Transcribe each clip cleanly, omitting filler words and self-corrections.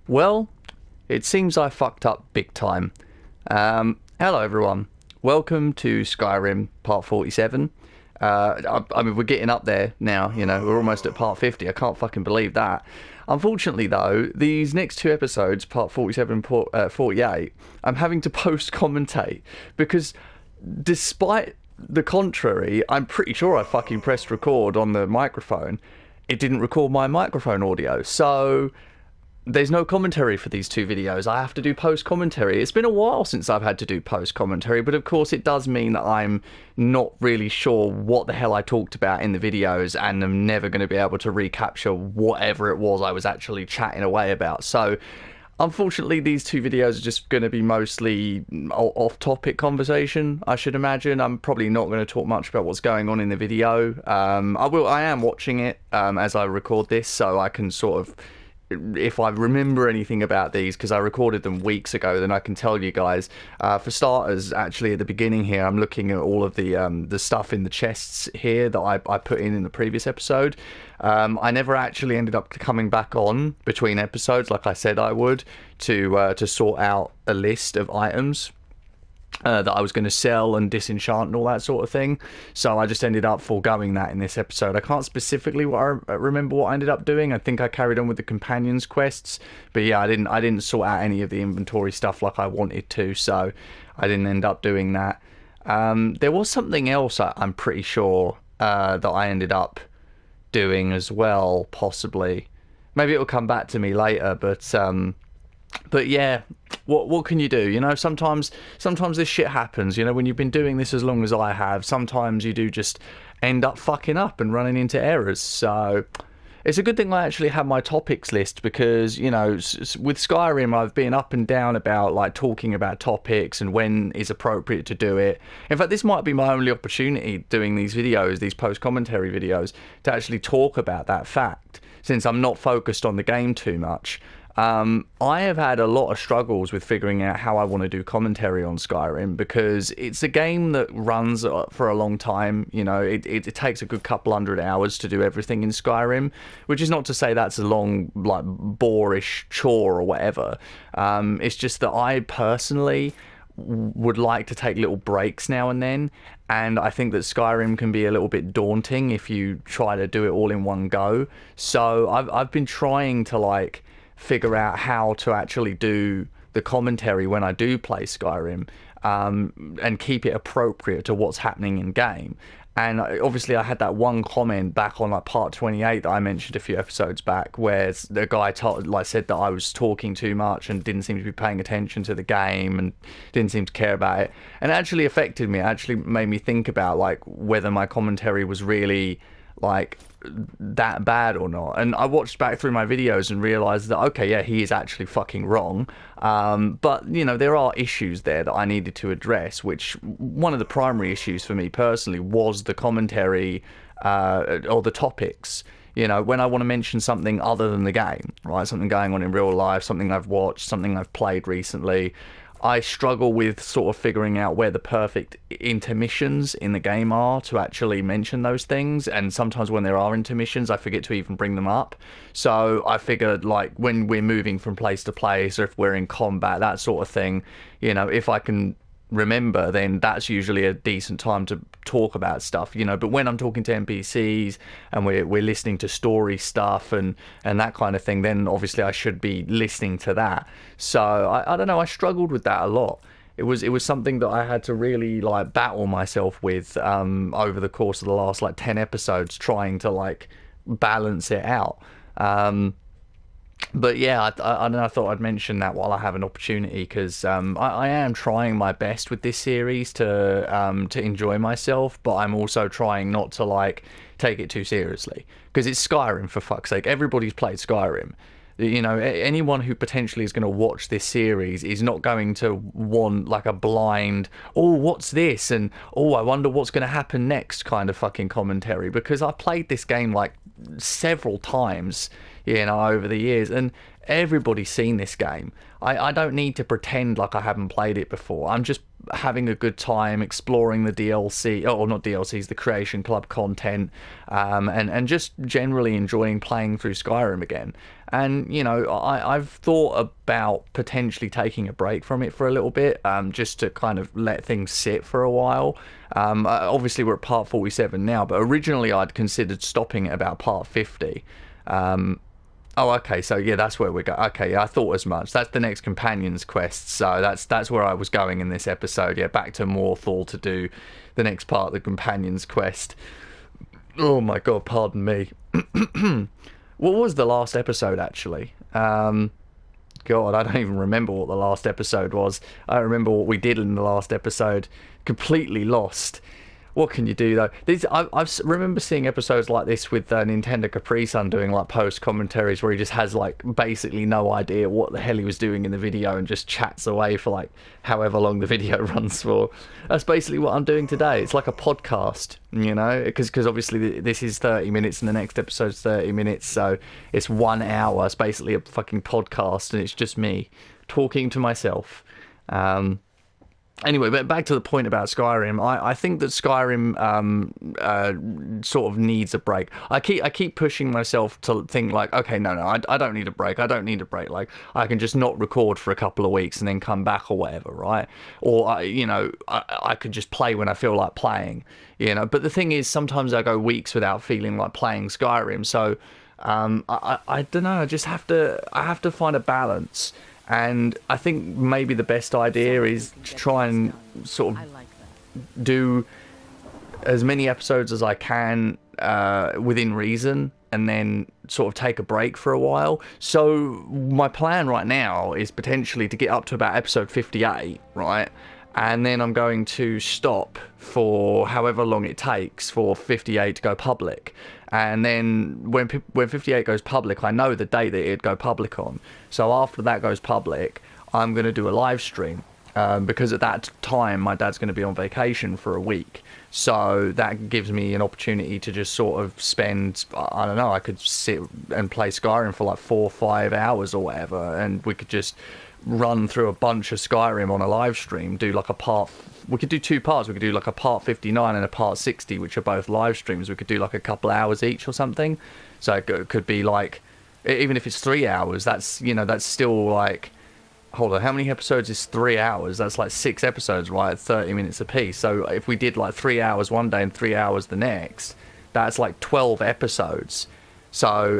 Well, it seems I fucked up big time. Hello everyone. Welcome to Skyrim Part 47. I mean, we're getting up there now, we're almost at Part 50. I can't fucking believe that. Unfortunately, though, these next two episodes, Part 47 and 48, I'm having to post-commentate because despite the contrary, I'm pretty sure I fucking pressed record on the microphone. It didn't record my microphone audio, so there's no commentary for these two videos. I have to do post-commentary. It's been a while since I've had to do post-commentary, but of course it does mean that I'm not really sure what the hell I talked about in the videos, and I'm never going to be able to recapture whatever it was I was actually chatting away about. So, unfortunately, these two videos are just going to be mostly off-topic conversation, I should imagine. I'm probably not going to talk much about what's going on in the video. I am watching it as I record this, so I can sort of, if I remember anything about these, because I recorded them weeks ago, then I can tell you guys. For starters, actually at the beginning here, I'm looking at all of the stuff in the chests here that I put in the previous episode. I never actually ended up coming back on between episodes like I said I would to sort out a list of items that I was going to sell and disenchant and all that sort of thing. So I just ended up foregoing that in this episode. I can't specifically remember what I ended up doing. I think I carried on with the companions quests, but yeah, I didn't sort out any of the inventory stuff like I wanted to, so I didn't end up doing that. There was something else I'm pretty sure that I ended up doing as well, possibly. Maybe it'll come back to me later, but yeah, what can you do? Sometimes this shit happens. When you've been doing this as long as I have, sometimes you do just end up fucking up and running into errors. So it's a good thing I actually have my topics list because, with Skyrim, I've been up and down about like talking about topics and when is appropriate to do it. In fact, this might be my only opportunity doing these videos, these post-commentary videos, to actually talk about that fact, since I'm not focused on the game too much. I have had a lot of struggles with figuring out how I want to do commentary on Skyrim because it's a game that runs for a long time. It takes a good couple hundred hours to do everything in Skyrim, which is not to say that's a long, like, boorish chore or whatever. It's just that I personally would like to take little breaks now and then, and I think that Skyrim can be a little bit daunting if you try to do it all in one go. So I've been trying to figure out how to actually do the commentary when I do play Skyrim, and keep it appropriate to what's happening in game. And obviously I had that one comment back on part 28 that I mentioned a few episodes back, where the guy said that I was talking too much and didn't seem to be paying attention to the game and didn't seem to care about it. And it actually affected me. It actually made me think about whether my commentary was really that bad or not. And I watched back through my videos and realized that, okay, yeah, he is actually fucking wrong. But there are issues there that I needed to address, which one of the primary issues for me personally was the commentary, or the topics. When I want to mention something other than the game, right? Something going on in real life, something I've watched, something I've played recently, I struggle with sort of figuring out where the perfect intermissions in the game are to actually mention those things. And sometimes when there are intermissions, I forget to even bring them up. So I figured when we're moving from place to place, or if we're in combat, that sort of thing, if I can remember, then that's usually a decent time to talk about stuff, but when I'm talking to NPCs and we're listening to story stuff and that kind of thing, then obviously I should be listening to that. So I don't know, I struggled with that a lot. It was something that I had to really battle myself with over the course of the last 10 episodes, trying to balance it out. But yeah, I thought I'd mention that while I have an opportunity, because I am trying my best with this series to enjoy myself, but I'm also trying not to take it too seriously, because it's Skyrim, for fuck's sake. Everybody's played Skyrim. Anyone who potentially is going to watch this series is not going to want a blind, oh, what's this, and oh, I wonder what's going to happen next kind of fucking commentary, because I played this game several times over the years, and everybody's seen this game. I don't need to pretend like I haven't played it before. I'm just having a good time exploring the DLC, or not DLCs, the Creation Club content, and just generally enjoying playing through Skyrim again. And, you know, I've thought about potentially taking a break from it for a little bit, just to kind of let things sit for a while. Obviously, we're at part 47 now, but originally I'd considered stopping at about part 50. Oh, okay, so yeah, that's where we go. Okay, yeah, I thought as much. That's the next Companions quest, so that's where I was going in this episode. Yeah, back to Morthal to do the next part of the Companions quest. Oh my god, pardon me. What was the last episode, actually? God, I don't even remember what the last episode was. I remember what we did in the last episode. Completely lost. What can you do, though? I remember seeing episodes like this with Nintendo Capri Sun doing like post commentaries where he just has like basically no idea what the hell he was doing in the video and just chats away for like however long the video runs for. That's basically what I'm doing today. It's like a podcast, you know, because obviously this is 30 minutes and the next episode's 30 minutes, so it's 1 hour. It's basically a fucking podcast, and it's just me talking to myself. Anyway, but back to the point about Skyrim. I think that Skyrim sort of needs a break. I keep pushing myself to think like, okay, no, I don't need a break. I don't need a break. Like, I can just not record for a couple of weeks and then come back or whatever, right? Or I could just play when I feel like playing, you know. But the thing is, sometimes I go weeks without feeling like playing Skyrim. So I don't know. I have to find a balance. And I think maybe the best idea is to try and sort of do as many episodes as I can within reason, and then sort of take a break for a while. So my plan right now is potentially to get up to about episode 58, right? And then I'm going to stop for however long it takes for 58 to go public. And then when 58 goes public, I know the date that it'd go public on. So after that goes public, I'm going to do a live stream. Because at that time, my dad's going to be on vacation for a week. So that gives me an opportunity to just sort of spend, I don't know, I could sit and play Skyrim for like 4 or 5 hours or whatever. And we could just run through a bunch of Skyrim on a live stream, do like a part. We could do 2 parts. We could do like a part 59 and a part 60, which are both live streams. We could do like a couple hours each or something. So it could be like, even if it's 3 hours, that's, you know, that's still like, hold on, how many episodes is 3 hours? That's like 6 episodes, right? 30 minutes a piece. So if we did like 3 hours one day and 3 hours the next, that's like 12 episodes. So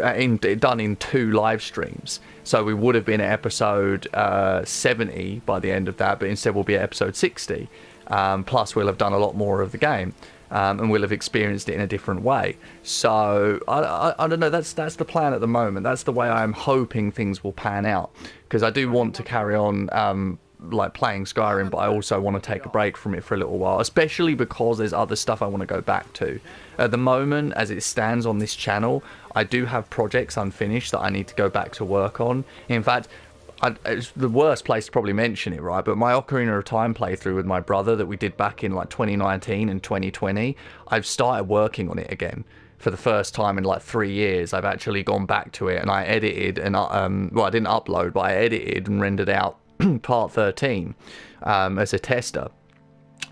done in 2 live streams. So we would have been at episode 70 by the end of that, but instead we'll be at episode 60. Plus we'll have done a lot more of the game, and we'll have experienced it in a different way. So I don't know, that's the plan at the moment. That's the way I'm hoping things will pan out, because I do want to carry on like playing Skyrim, but I also want to take a break from it for a little while, especially because there's other stuff I want to go back to. At the moment, as it stands on this channel, I do have projects unfinished that I need to go back to work on. In fact, it's the worst place to probably mention it, right? But my Ocarina of Time playthrough with my brother that we did back in like 2019 and 2020, I've started working on it again. For the first time in like 3 years, I've actually gone back to it, and I edited and well, I didn't upload, but I edited and rendered out part 13 as a tester.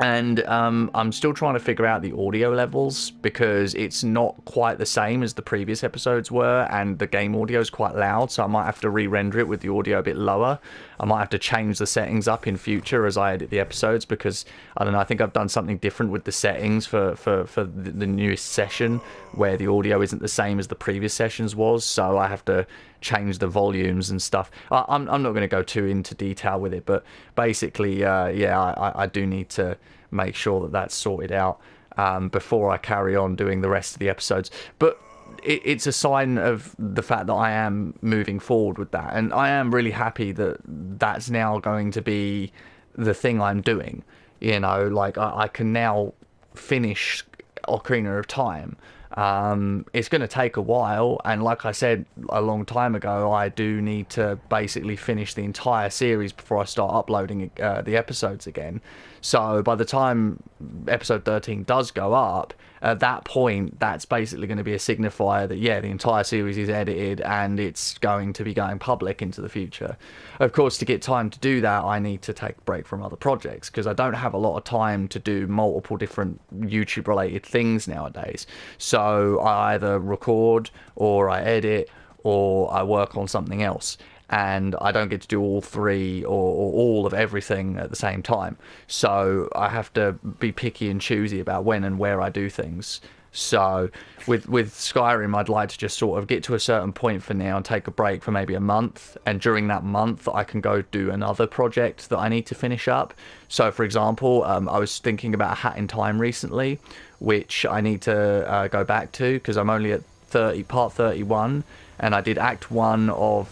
And I'm still trying to figure out the audio levels, because it's not quite the same as the previous episodes were, and the game audio is quite loud, so I might have to re-render it with the audio a bit lower. I might have to change the settings up in future as I edit the episodes, because I don't know, I think I've done something different with the settings for the newest session, where the audio isn't the same as the previous sessions was, so I have to change the volumes and stuff. I'm not going to go too into detail with it, but basically, yeah, I do need to make sure that that's sorted out before I carry on doing the rest of the episodes. But it's a sign of the fact that I am moving forward with that, and I am really happy that that's now going to be the thing I'm doing. You know, like I can now finish Ocarina of Time. It's going to take a while, and like I said a long time ago, I do need to basically finish the entire series before I start uploading the episodes again. So by the time episode 13 does go up, at that point, that's basically going to be a signifier that, yeah, the entire series is edited and it's going to be going public into the future. Of course, to get time to do that, I need to take a break from other projects because I don't have a lot of time to do multiple different YouTube-related things nowadays. So I either record or I edit or I work on something else. And I don't get to do all three or all of everything at the same time. So I have to be picky and choosy about when and where I do things. So with Skyrim, I'd like to just sort of get to a certain point for now and take a break for maybe a month. And during that month, I can go do another project that I need to finish up. So, for example, I was thinking about A Hat in Time recently, which I need to go back to because I'm only at part 31. And I did Act 1 of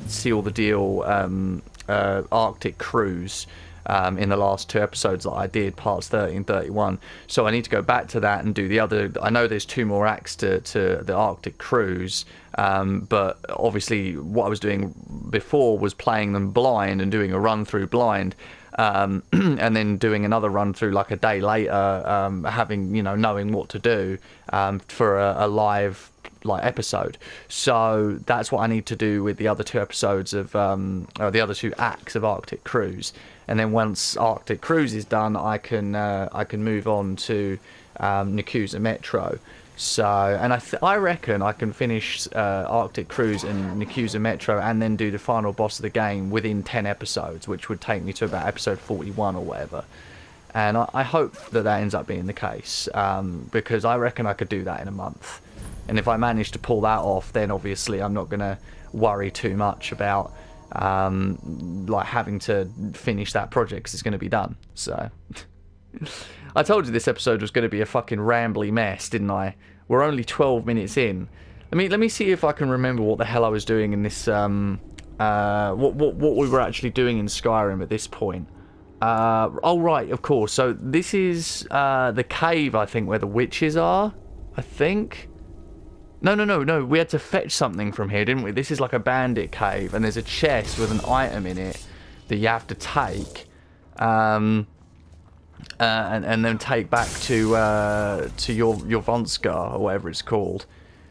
Seal the Deal Arctic Cruise in the last 2 episodes that I did, parts 30 and 31. So I need to go back to that and do the other. I know there's 2 more acts to the Arctic Cruise, but obviously what I was doing before was playing them blind and doing a run-through blind. And then doing another run through like a day later, having, knowing what to do for a live episode. So that's what I need to do with the other 2 episodes of the other 2 acts of Arctic Cruise. And then once Arctic Cruise is done, I can move on to Yakuza Metro. So, and I reckon I can finish Arctic Cruise and Yakuza Metro and then do the final boss of the game within 10 episodes, which would take me to about episode 41 or whatever. And I hope that ends up being the case, because I reckon I could do that in a month. And if I manage to pull that off, then obviously I'm not going to worry too much about having to finish that project because it's going to be done. So... I told you this episode was going to be a fucking rambly mess, didn't I? We're only 12 minutes in. Let me see if I can remember what the hell I was doing in this. What we were actually doing in Skyrim at this point. Oh right, of course. So this is the cave, I think, where the witches are. I think. No. We had to fetch something from here, didn't we? This is like a bandit cave, and there's a chest with an item in it that you have to take. And then take back to your Vonska or whatever it's called.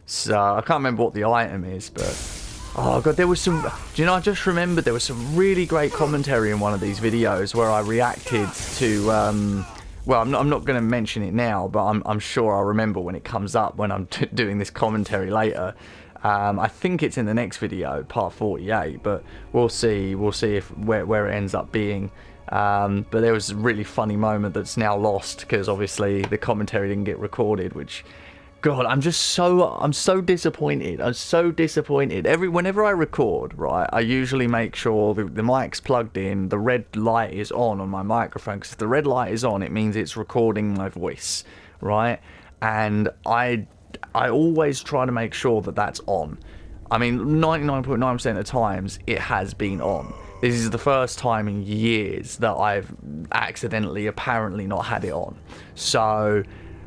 So I can't remember what the item is, but oh god, there was some. Do you know? I just remembered there was some really great commentary in one of these videos where I reacted to. Well, I'm not going to mention it now, but I'm sure I'll remember when it comes up when I'm doing this commentary later. I think it's in the next video, part 48, but we'll see. We'll see if where it ends up being. But there was a really funny moment that's now lost because obviously the commentary didn't get recorded, which, God, I'm so disappointed. I'm so disappointed. Whenever I record, right, I usually make sure the mic's plugged in, the red light is on my microphone, because if the red light is on, it means it's recording my voice, right? And I always try to make sure that that's on. I mean, 99.9% of the times, it has been on. This is the first time in years that I've accidentally, apparently not had it on. So,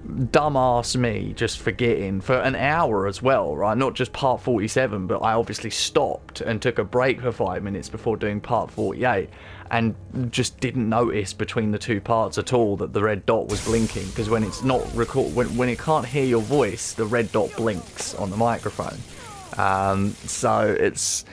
dumbass me just forgetting for an hour as well, right? Not just part 47, but I obviously stopped and took a break for 5 minutes before doing part 48 and just didn't notice between the 2 parts at all that the red dot was blinking, because when it's not when it can't hear your voice, the red dot blinks on the microphone. So it's...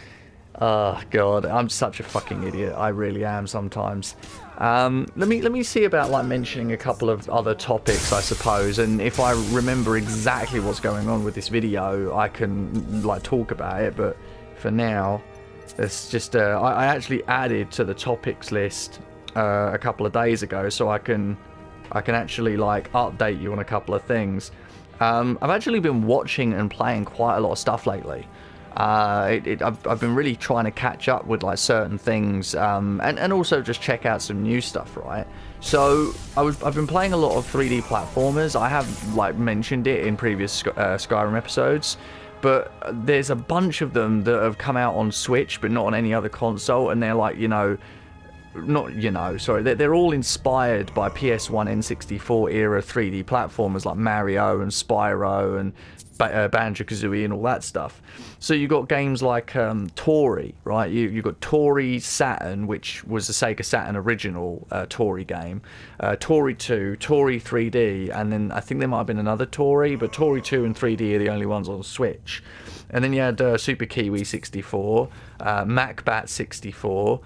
Oh god, I'm such a fucking idiot. I really am sometimes. Let me see about mentioning a couple of other topics, I suppose, and if I remember exactly what's going on with this video, I can talk about it. But for now, it's just I actually added to the topics list a couple of days ago, so I can actually update you on a couple of things. I've actually been watching and playing quite a lot of stuff lately. I've been really trying to catch up with certain things, and also just check out some new stuff, right? So I've been playing a lot of 3D platformers. I have mentioned it in previous Skyrim episodes, but there's a bunch of them that have come out on Switch, but not on any other console, and they're not, you know, sorry, they're all inspired by PS1 N64 era 3D platformers like Mario and Spyro and Banjo-Kazooie and all that stuff. So you got games like Tori, right? You got Tori Saturn, which was a Sega Saturn original Tori game, Tori 2, Tori 3D, and then I think there might have been another Tori, but Tori 2 and 3D are the only ones on Switch. And then you had Super Kiwi 64, MacBat 64,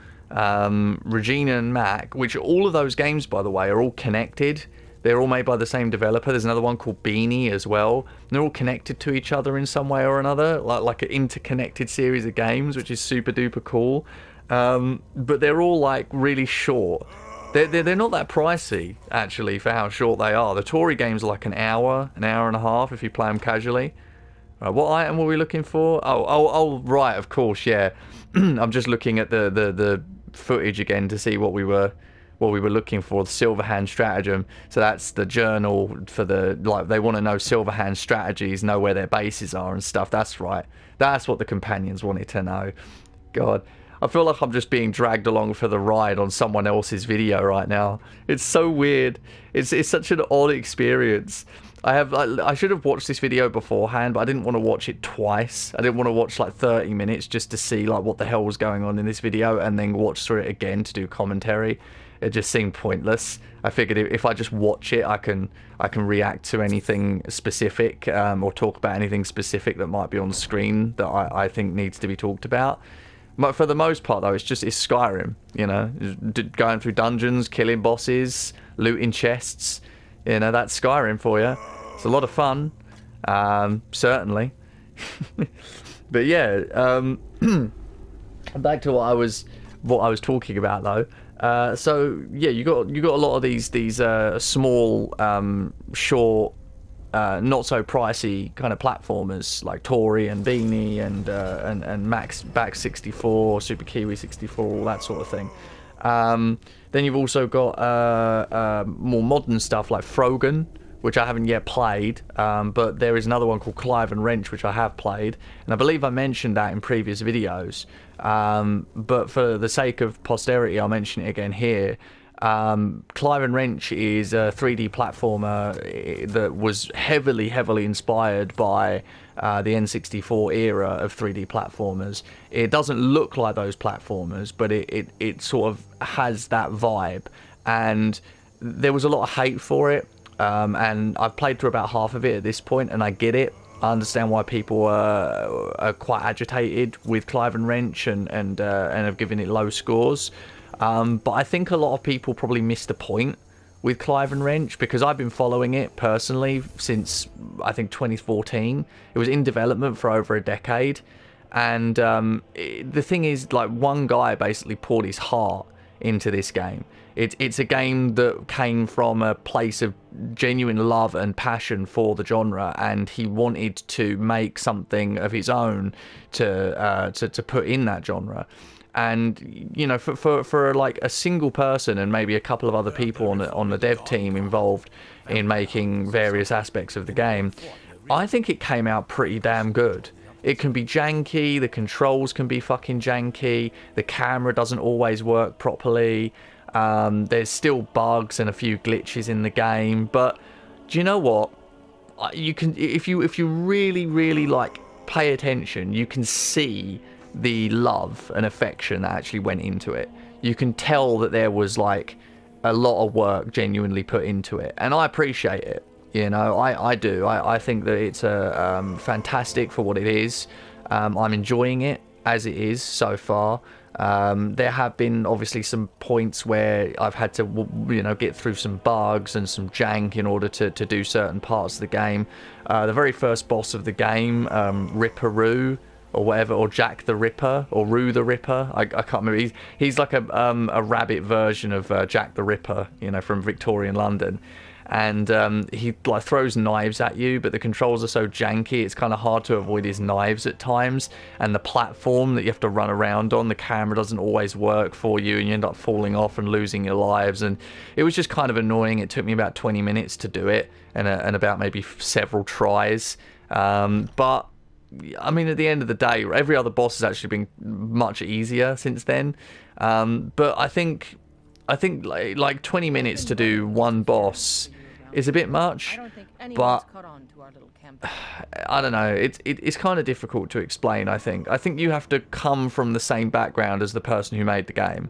Regina and Mac, which all of those games, by the way, are all connected. They're all made by the same developer. There's another one called Beanie as well. And they're all connected to each other in some way or another, like an interconnected series of games, which is super duper cool. But they're all like really short. They're not that pricey, actually, for how short they are. The Tori games are like an hour and a half if you play them casually. Right, what item were we looking for? Oh, right, of course, yeah. I'm just looking at the footage again to see what we were looking for. The Silverhand Stratagem. So that's the journal for they want to know Silverhand strategies, know where their bases are and stuff. That's right. That's what the companions wanted to know. God, I feel like I'm just being dragged along for the ride on someone else's video right now. It's so weird. It's such an odd experience. I should have watched this video beforehand, but I didn't want to watch it twice. I didn't want to watch like 30 minutes just to see like what the hell was going on in this video and then watch through it again to do commentary. It just seemed pointless. I figured if I just watch it, I can react to anything specific or talk about anything specific that might be on the screen that I think needs to be talked about. But for the most part, though, it's Skyrim. You know, going through dungeons, killing bosses, looting chests. You know, that's Skyrim for you. It's a lot of fun, certainly. But yeah, back to what I was talking about though. So yeah, you got a lot of these small, short, not so pricey kind of platformers like Tori and Beanie and Max Back 64, Super Kiwi 64, all that sort of thing. Then you've also got more modern stuff like Frogan, which I haven't yet played, but there is another one called Clive and Wrench, which I have played, and I believe I mentioned that in previous videos, but for the sake of posterity, I'll mention it again here. Clive and Wrench is a 3D platformer that was heavily inspired by the N64 era of 3D platformers. It doesn't look like those platformers, but it sort of has that vibe, and there was a lot of hate for it, and I've played through about half of it at this point, and I get it. I understand why people are quite agitated with Clive and Wrench and have given it low scores. But I think a lot of people probably missed the point with Clive and Wrench, because I've been following it personally since, I think, 2014. It was in development for over a decade. And the thing is, like, one guy basically poured his heart into this game. It's a game that came from a place of genuine love and passion for the genre, and he wanted to make something of his own to put in that genre. And you know, for like a single person and maybe a couple of other people on the dev team involved in making various aspects of the game, I think it came out pretty damn good. It can be janky, the controls can be fucking janky, the camera doesn't always work properly, there's still bugs and a few glitches in the game, but do you know what? You can, if you really like pay attention, you can see the love and affection that actually went into it. You can tell that there was like a lot of work genuinely put into it, and I appreciate it. You know, I do. I think that it's fantastic for what it is. I'm enjoying it as it is so far. There have been obviously some points where I've had to, you know, get through some bugs and some jank in order to do certain parts of the game. The very first boss of the game, Ripperoo, or whatever, or Jack the Ripper, or Roo the Ripper. I can't remember. He's like a rabbit version of Jack the Ripper, you know, from Victorian London. And he like throws knives at you, but the controls are so janky, it's kind of hard to avoid his knives at times. And the platform that you have to run around on, the camera doesn't always work for you, and you end up falling off and losing your lives. And it was just kind of annoying. It took me about 20 minutes to do it, and about maybe several tries. But I mean, at the end of the day, every other boss has actually been much easier since then. But I think like 20 minutes to do one boss is a bit much. But I don't know. It's kind of difficult to explain. I think you have to come from the same background as the person who made the game.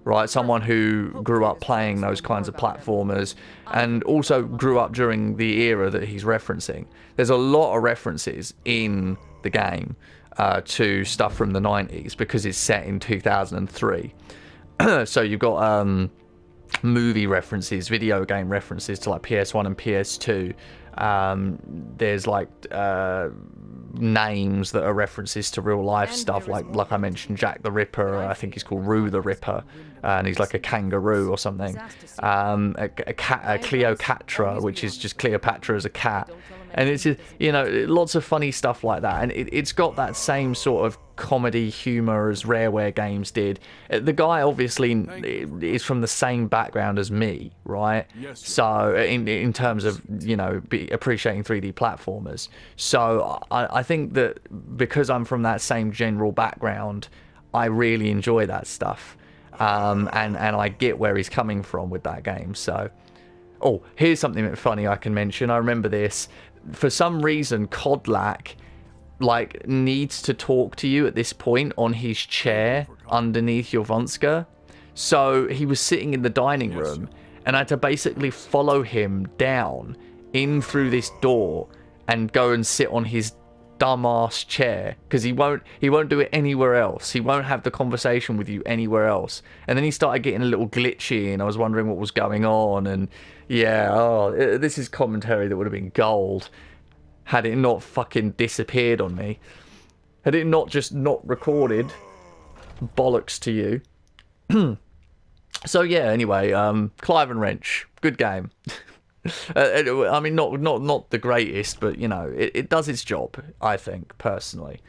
Right, someone who grew up playing those kinds of platformers and also grew up during the era that he's referencing. There's a lot of references in the game to stuff from the 90s because it's set in 2003. So you've got movie references, video game references to like PS1 and PS2. There's like names that are references to real life stuff, like I mentioned, Jack the Ripper. I think he's called Roo the Ripper, and he's like a kangaroo or something. A Cleopatra, which is just Cleopatra as a cat, and it's just, you know, lots of funny stuff like that, and it's got that same sort of comedy humor as Rareware Games did. The guy obviously is from the same background as me, right? So in terms of, you know, appreciating 3D platformers. So I think that because I'm from that same general background, I really enjoy that stuff. And I get where he's coming from with that game. So, oh, here's something funny I can mention. I remember this. For some reason, Codlac like needs to talk to you at this point on his chair underneath your Vonska. So he was sitting in the dining room, and I had to basically follow him down in through this door and go and sit on his dumbass chair, because he won't do it anywhere else. He won't have the conversation with you anywhere else. And then he started getting a little glitchy, and I was wondering what was going on. And yeah, this is commentary that would have been gold had it not fucking disappeared on me. Had it not just not recorded. Bollocks to you. So yeah, anyway, Clive and Wrench, good game. I mean, not the greatest, but you know, it does its job, I think, personally.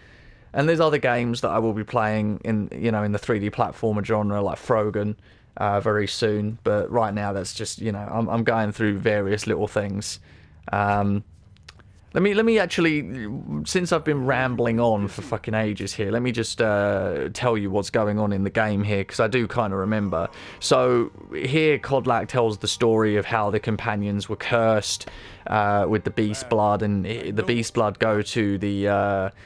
And there's other games that I will be playing in, you know, in the 3D platformer genre, like Frogan, very soon. But right now, that's just, you know, I'm going through various little things. Let me actually, since I've been rambling on for fucking ages here, let me just tell you what's going on in the game here, because I do kind of remember. So here Codlac tells the story of how the companions were cursed with the beast blood, and the beast blood go to the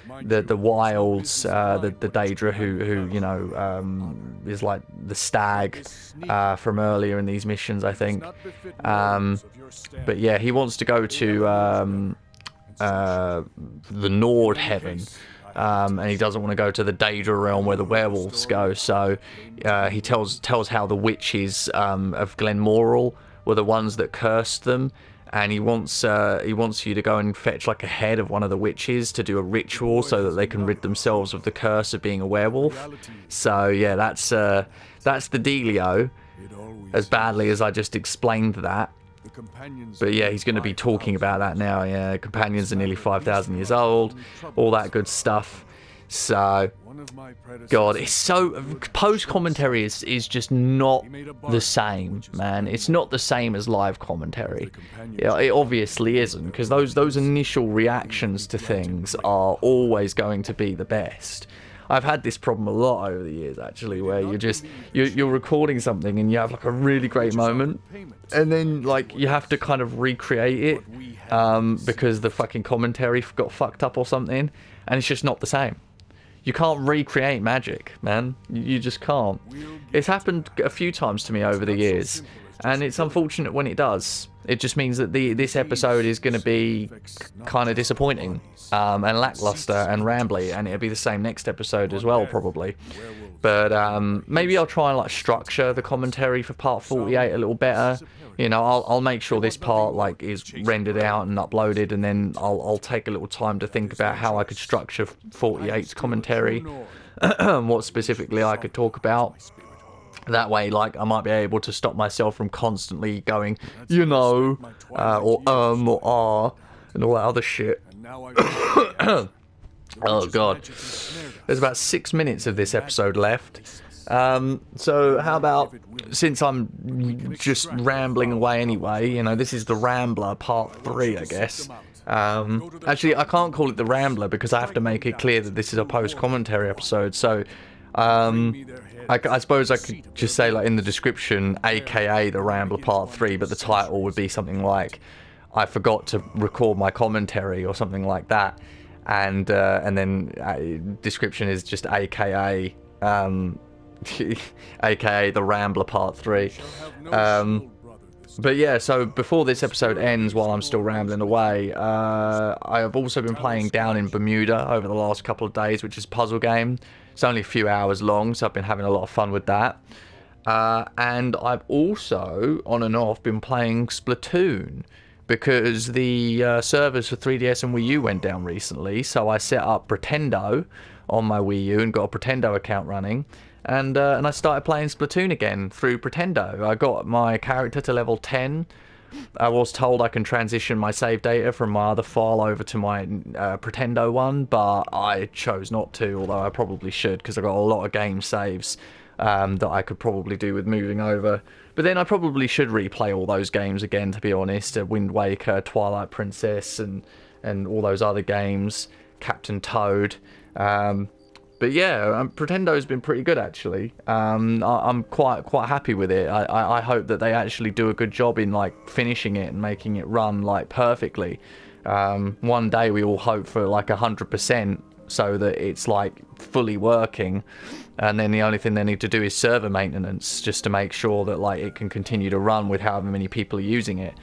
wilds, the Daedra, who you know is like the stag from earlier in these missions, I think. But yeah, he wants to go to the Nord heaven, and he doesn't want to go to the Daedra realm where the werewolves go. So he tells how the witches of Glenmoral were the ones that cursed them, and he wants you to go and fetch like a head of one of the witches to do a ritual so that they can rid themselves of the curse of being a werewolf. So yeah, that's the dealio, as badly as I just explained that. But yeah, he's going to be talking about that now. Yeah, companions are nearly 5,000 years old, all that good stuff. So, God, it's so... Post-commentary is just not the same, man. It's not the same as live commentary. Yeah, it obviously isn't, because those initial reactions to things are always going to be the best. I've had this problem a lot over the years, actually, where you're recording something and you have like a really great moment, and then like you have to kind of recreate it because the fucking commentary got fucked up or something, and it's just not the same. You can't recreate magic, man. You just can't. It's happened a few times to me over the years, and it's unfortunate when it does. It just means that this episode is going to be kind of disappointing and lackluster and rambly, and it'll be the same next episode as well, probably. But maybe I'll try and like structure the commentary for part 48 a little better. You know, I'll make sure this part like is rendered out and uploaded, and then I'll take a little time to think about how I could structure 48's commentary, what specifically I could talk about. That way, like, I might be able to stop myself from constantly going, you know, or ah, and all that other shit. Oh, God. There's about 6 minutes of this episode left. So how about, since I'm just rambling away anyway, you know, this is the Rambler part 3, I guess. Actually, I can't call it the Rambler because I have to make it clear that this is a post-commentary episode. So, I suppose I could just say, like, in the description, aka the Rambler Part 3, but the title would be something like, I forgot to record my commentary or something like that. And then description is just aka, aka the Rambler Part 3. But yeah, so before this episode ends, while I'm still rambling away, I have also been playing Down in Bermuda over the last couple of days, which is a puzzle game. It's only a few hours long, so I've been having a lot of fun with that. And I've also, on and off, been playing Splatoon, because the servers for 3DS and Wii U went down recently, so I set up Pretendo on my Wii U and got a Pretendo account running. And I started playing Splatoon again through Pretendo. I got my character to level 10. I was told I can transition my save data from my other file over to my Pretendo one, but I chose not to, although I probably should, because I got a lot of game saves that I could probably do with moving over. But then I probably should replay all those games again, to be honest. Wind Waker, Twilight Princess, and all those other games. Captain Toad. But yeah, Pretendo's been pretty good, actually. I'm quite happy with it. I hope that they actually do a good job in, like, finishing it and making it run, like, perfectly. One day we all hope for, like, 100%, so that it's, like, fully working. And then the only thing they need to do is server maintenance, just to make sure that, like, it can continue to run with however many people are using it.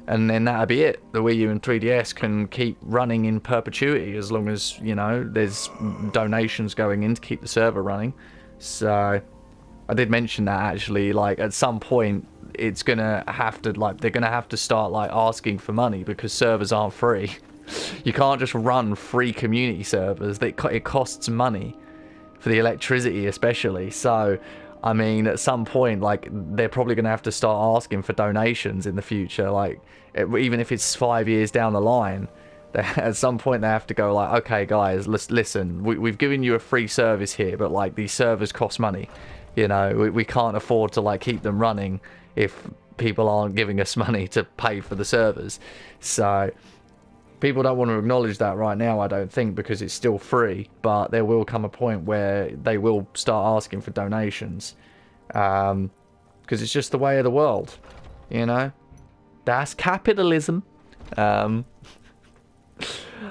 And then that'll be it. The Wii U and 3DS can keep running in perpetuity as long as, you know, there's donations going in to keep the server running. So I did mention that, actually, like, at some point it's gonna have to, like, they're gonna have to start, like, asking for money, because servers aren't free. You can't just run free community servers. It costs money for the electricity, especially. So I mean, at some point, like, they're probably going to have to start asking for donations in the future. Like, even if it's 5 years down the line, at some point they have to go, like, okay, guys, listen, we've given you a free service here, but, like, these servers cost money. You know, we can't afford to, like, keep them running if people aren't giving us money to pay for the servers. So people don't want to acknowledge that right now, I don't think, because it's still free, but there will come a point where they will start asking for donations, because it's just the way of the world, you know? That's capitalism.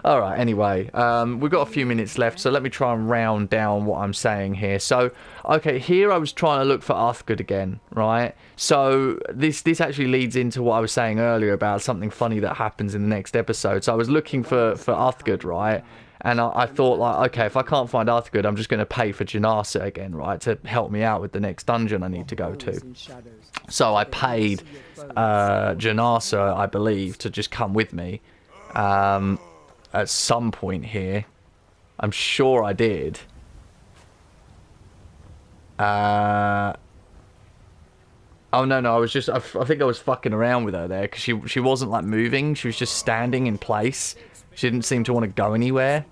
Alright, anyway, we've got a few minutes left, so let me try and round down what I'm saying here. So, okay, here I was trying to look for Uthgard again, right? So, this actually leads into what I was saying earlier about something funny that happens in the next episode. So, I was looking for Uthgard, right? And I thought, like, okay, if I can't find Uthgard, I'm just going to pay for Janasa again, right? To help me out with the next dungeon I need to go to. So, I paid Janasa, I believe, to just come with me. At some point here. I'm sure I did. Oh, no, I was just... I think I was fucking around with her there, because she wasn't, like, moving. She was just standing in place. She didn't seem to want to go anywhere,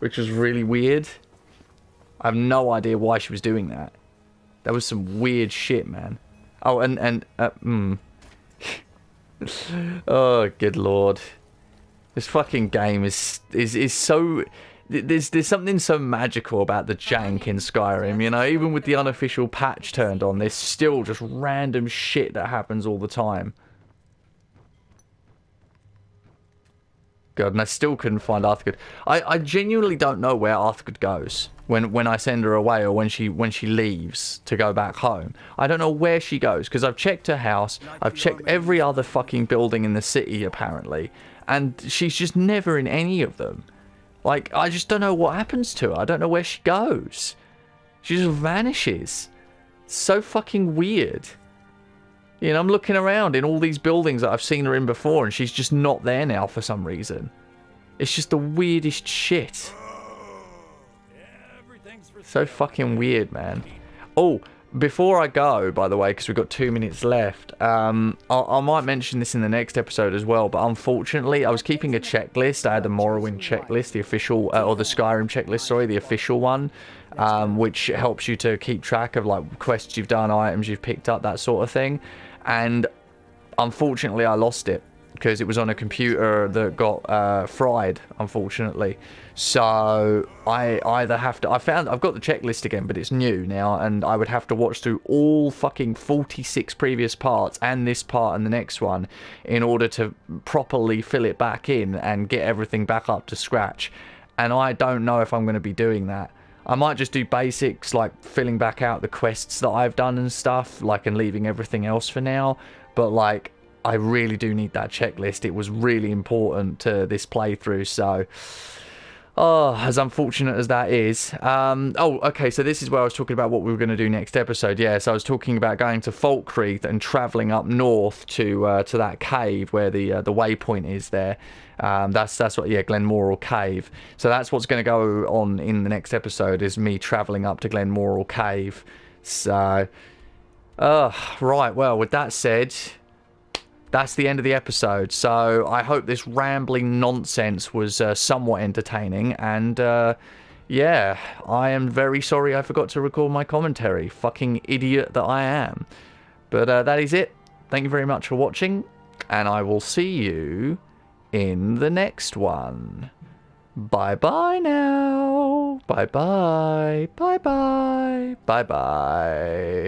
which was really weird. I have no idea why she was doing that. That was some weird shit, man. Oh, oh, good lord. This fucking game is so... There's something so magical about the jank in Skyrim, you know? Even with the unofficial patch turned on, there's still just random shit that happens all the time. God, and I still couldn't find Uthgard. I genuinely don't know where Uthgard goes when I send her away, or when she leaves to go back home. I don't know where she goes, because I've checked her house, I've checked every other fucking building in the city, apparently, and she's just never in any of them. Like, I just don't know what happens to her. I don't know where she goes. She just vanishes. It's so fucking weird. You know, I'm looking around in all these buildings that I've seen her in before, and she's just not there now for some reason. It's just the weirdest shit. So fucking weird, man. Oh, before I go, by the way, because we've got 2 minutes left, I might mention this in the next episode as well, but unfortunately, I was keeping a checklist. I had the Morrowind checklist, the official, or the Skyrim checklist, sorry, the official one, which helps you to keep track of, like, quests you've done, items you've picked up, that sort of thing. And unfortunately, I lost it. because it was on a computer that got fried, unfortunately. So I either have to... I've got the checklist again, but it's new now, and I would have to watch through all fucking 46 previous parts and this part and the next one in order to properly fill it back in and get everything back up to scratch. And I don't know if I'm going to be doing that. I might just do basics, like filling back out the quests that I've done and stuff, like, and leaving everything else for now. But, like, I really do need that checklist. It was really important to this playthrough, so... Oh, as unfortunate as that is. Oh, okay, so this is where I was talking about what we were going to do next episode. Yeah, so I was talking about going to Falkreath and travelling up north to that cave where the waypoint is there. That's what, yeah, Glenmoral Cave. So that's what's going to go on in the next episode, is me travelling up to Glenmoral Cave. So, right, well, with that said... That's the end of the episode, so I hope this rambling nonsense was somewhat entertaining, and yeah, I am very sorry I forgot to record my commentary. Fucking idiot that I am. But that is it. Thank you very much for watching, and I will see you in the next one. Bye-bye now. Bye-bye. Bye-bye. Bye-bye.